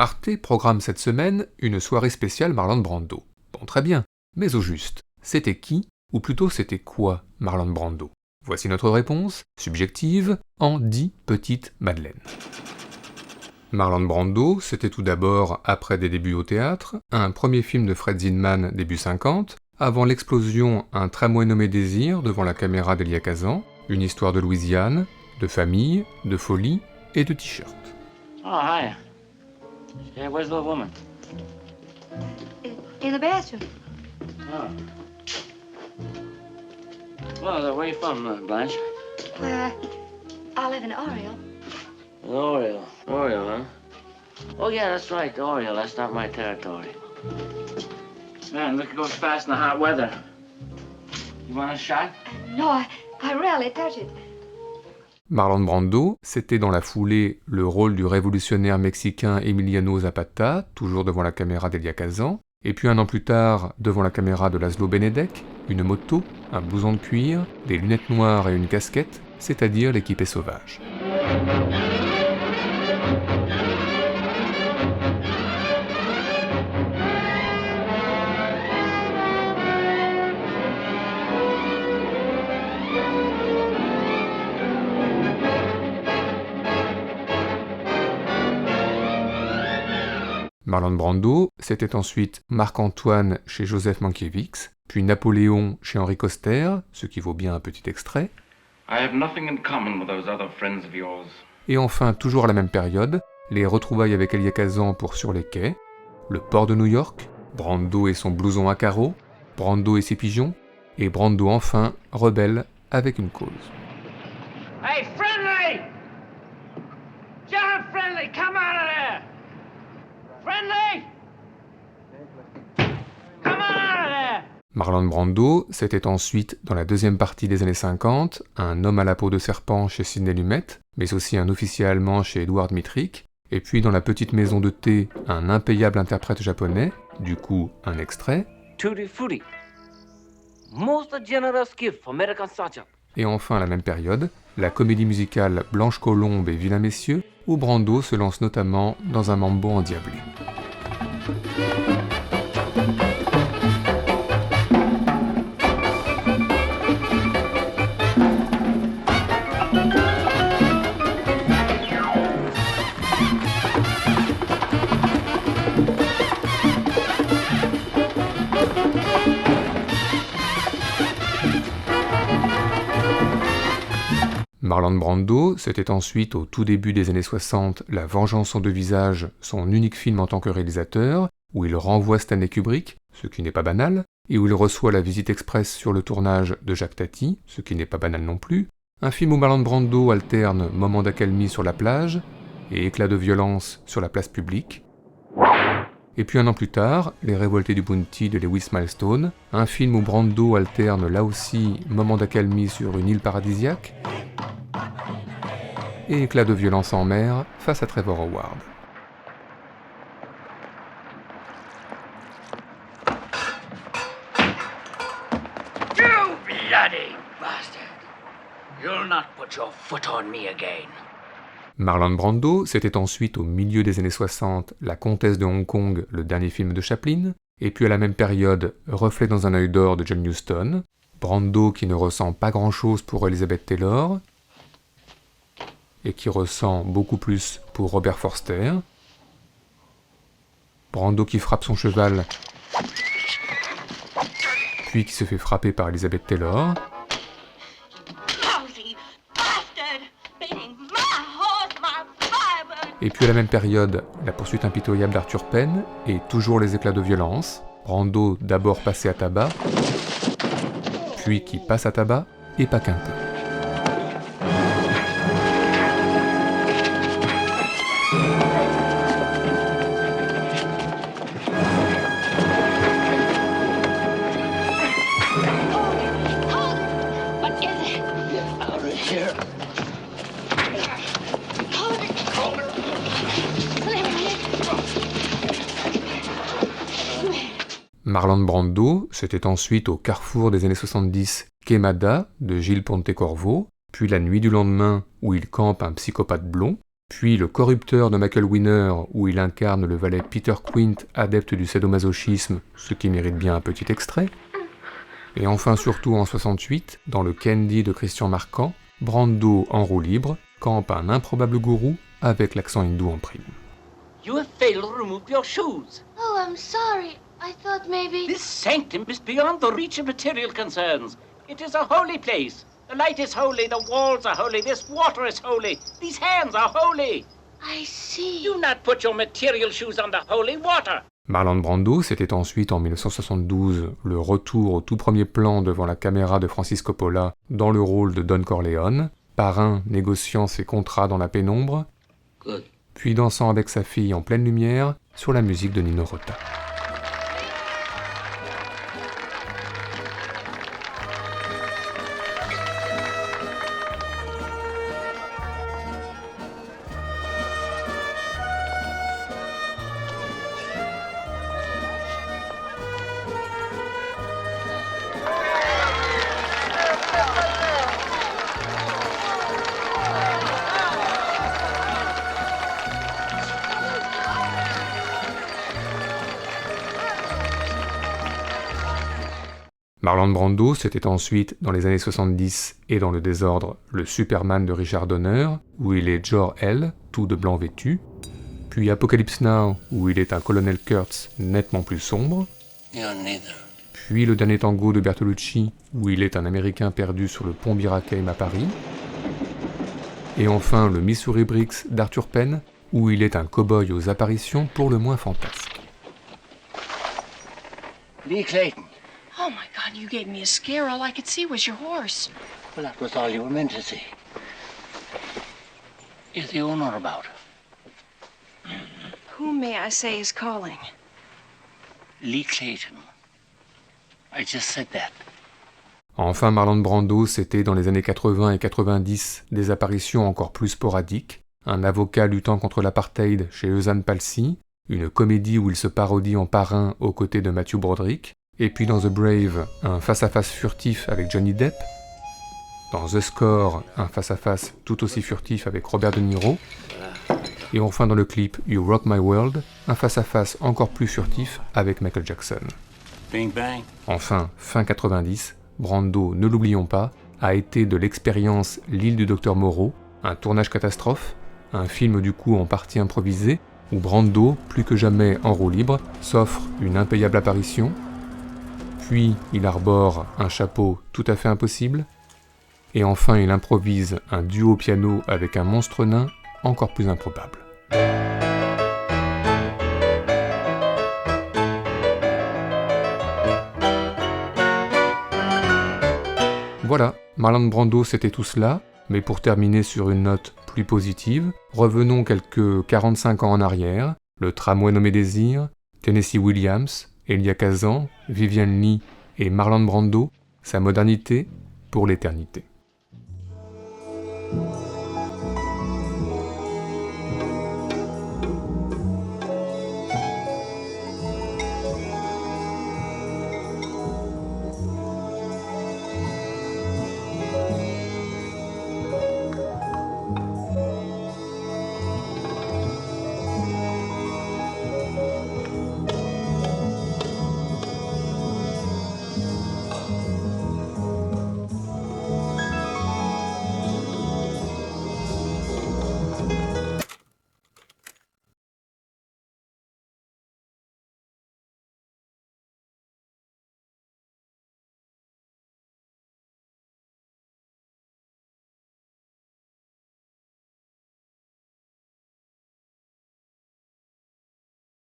Arte programme cette semaine une soirée spéciale Marlon Brando. Bon, très bien, mais au juste, c'était qui, ou plutôt c'était quoi Marlon Brando? Voici notre réponse, subjective, en 10 petites madeleines. Marlon Brando, c'était tout d'abord, après des débuts au théâtre, un premier film de Fred Zinman début 50, avant l'explosion Un tramway nommé Désir devant la caméra d'Elia Kazan, une histoire de Louisiane, de famille, de folie et de t-shirt. Oh, hi. Yeah, where's the little woman? In the bathroom. Oh. Well, where are you from, Blanche? I live in Oriel. Oriole. Oriole, huh? Oh, yeah, that's right, Oriole. That's not my territory. Man, look, it goes fast in the hot weather. You want a shot? No, I rarely touch it. Marlon Brando, c'était dans la foulée le rôle du révolutionnaire mexicain Emiliano Zapata, toujours devant la caméra d'Elia Kazan, et puis un an plus tard, devant la caméra de Laszlo Benedek, une moto, un blouson de cuir, des lunettes noires et une casquette, c'est-à-dire l'équipée sauvage. Marlon Brando, c'était ensuite Marc-Antoine chez Joseph Mankiewicz, puis Napoléon chez Henri Coster, ce qui vaut bien un petit extrait. I have nothing in common with those other friends of yours. Et enfin, toujours à la même période, les retrouvailles avec Elia Kazan pour Sur les quais, le port de New York, Brando et son blouson à carreaux, Brando et ses pigeons, et Brando enfin, rebelle avec une cause. Hey, Friendly! John Friendly, come out of there! Friendly! Come on out of there! Marlon Brando, c'était ensuite, dans la deuxième partie des années 50, un homme à la peau de serpent chez Sidney Lumet, mais aussi un officier allemand chez Edouard Dmytryk, et puis dans La Petite Maison de thé, un impayable interprète japonais, du coup un extrait. Tutti frutti. Most generous gift for American Sergeant. Et enfin à la même période, la comédie musicale Blanche Colombe et Vilain Messieurs, où Brando se lance notamment dans un mambo endiablé. Marlon Brando, c'était ensuite au tout début des années 60 La Vengeance en deux visages, son unique film en tant que réalisateur, où il renvoie Stanley Kubrick, ce qui n'est pas banal, et où il reçoit la visite express sur le tournage de Jacques Tati, ce qui n'est pas banal non plus, un film où Marlon Brando alterne moments d'accalmie sur la plage et éclats de violence sur la place publique. Et puis un an plus tard, Les Révoltés du Bounty de Lewis Milestone, un film où Brando alterne là aussi moments d'accalmie sur une île paradisiaque, et éclat de violence en mer face à Trevor Howard. You bloody bastard! You'll not put your foot on me again. Marlon Brando, c'était ensuite au milieu des années 60 La Comtesse de Hong Kong, le dernier film de Chaplin, et puis à la même période Reflet dans un œil d'or de John Huston, Brando qui ne ressent pas grand-chose pour Elizabeth Taylor, et qui ressent beaucoup plus pour Robert Forster, Brando qui frappe son cheval, puis qui se fait frapper par Elizabeth Taylor, et puis à la même période, La poursuite impitoyable d'Arthur Penn, et toujours les éclats de violence, Brando d'abord passé à tabac, puis qui passe à tabac, et pas qu'un peu. Marlon Brando, c'était ensuite au carrefour des années 70 Quemada de Gilles Pontecorvo, puis La nuit du lendemain où il campe un psychopathe blond, puis Le Corrupteur de Michael Winner, où il incarne le valet Peter Quint, adepte du sadomasochisme, ce qui mérite bien un petit extrait. Et enfin surtout en 68, dans Le Candy de Christian Marquand, Brando en roue libre campe un improbable gourou avec l'accent hindou en prime. You have failed to remove your shoes. Oh, I'm sorry. I thought maybe... This sanctum is beyond the reach of material concerns. It is a holy place. The light is holy, the walls are holy, this water is holy, these hands are holy. I see. Do not put your material shoes on the holy water. Marlon Brando, c'était ensuite en 1972 le retour au tout premier plan devant la caméra de Francis Coppola dans le rôle de Don Corleone, parrain négociant ses contrats dans la pénombre, Good. puis dansant avec sa fille en pleine lumière sur la musique de Nino Rota. Marlon Brando, c'était ensuite, dans les années 70 et dans le désordre, le Superman de Richard Donner, où il est Jor-El, tout de blanc vêtu, puis Apocalypse Now, où il est un colonel Kurtz nettement plus sombre, puis Le Dernier Tango de Bertolucci, où il est un Américain perdu sur le pont Bir Hakeim à Paris, et enfin le Missouri Bricks d'Arthur Penn, où il est un cow-boy aux apparitions pour le moins fantasques. Lee Clayton. Oh my God, you gave me a scare. All I could see was your horse. Well, that was all you were meant to see. Is the owner about? Who, may I say, is calling? Lee Clayton. I just said that. Enfin, Marlon Brando, c'était dans les années 80 et 90 des apparitions encore plus sporadiques, un avocat luttant contre l'apartheid chez Eusanne Palsy, une comédie où il se parodie en parrain aux côtés de Matthew Broderick, et puis dans The Brave, un face-à-face furtif avec Johnny Depp, dans The Score, un face-à-face tout aussi furtif avec Robert De Niro, et enfin dans le clip You Rock My World, un face-à-face encore plus furtif avec Michael Jackson. Bing bang. Enfin, fin 90, Brando, ne l'oublions pas, a été de l'expérience L'île du Docteur Moreau, un tournage catastrophe, un film du coup en partie improvisé, où Brando, plus que jamais en roue libre, s'offre une impayable apparition, puis il arbore un chapeau tout à fait impossible, et enfin il improvise un duo au piano avec un monstre nain encore plus improbable. Voilà, Marlon Brando c'était tout cela, mais pour terminer sur une note plus positive, revenons quelques 45 ans en arrière, le tramway nommé Désir, Tennessee Williams, Elia Kazan, Vivian Leigh et Marlon Brando, sa modernité pour l'éternité.